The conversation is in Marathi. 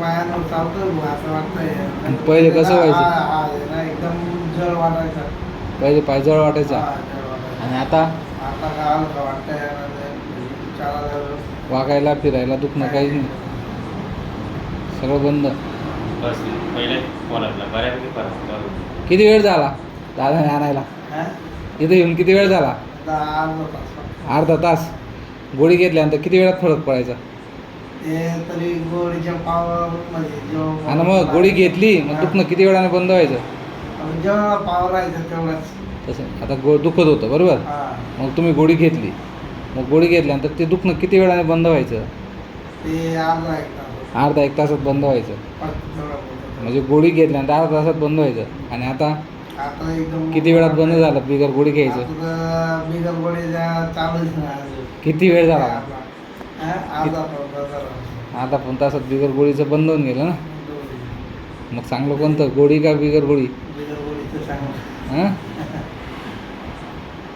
पायानं चालतोय बुवा, असं वाटतंय. पहिले कसं व्हायचं? ना एकदम जड वाटायचं. पहिले पाय जड वाटायचा जड वाटायचं. आणि आता आता काय हलकं वाटतंय. चालायला वागायला फिरायला दुखणं काहीच नाही, सगळं बंद. बस पहिले बोलायला बऱ्यापैकी फरक पडतो. किती वेळ झाला दादाने आणायला? इथे येऊन किती वेळ झाला? अर्धा तास. गोळी घेतल्यानंतर किती वेळात फरक पडायचा? ते तरी गोळीच्या पावर म्हणजे आणि मग गोळी घेतली मग दुखणं किती वेळाने बंद व्हायचं? जेव्हा पावर राहायचं तेवढंच. तसं आता दुखत होतं बरोबर. मग तुम्ही गोळी घेतली, मग गोळी घेतल्यानंतर ते दुखणं किती वेळाने बंद व्हायचं? ते अर्धा एक तासात बंद व्हायचं. म्हणजे गोळी घेतल्यानंतर अर्धा तासात बंद व्हायचं. आणि आता आता एकदम किती वेळात बंद झालं बिगर गोळी घ्यायचं? बिगर गोळी चालूच नाही. किती वेळ झाला? अर्धा अर्धा पाऊण तासात बिगर गोळीचं बंद होऊन गेलं ना. मग चांगलं कोणतं, गोळी का बिगर गोळी? बिगर गोळीचं चांगलं. हां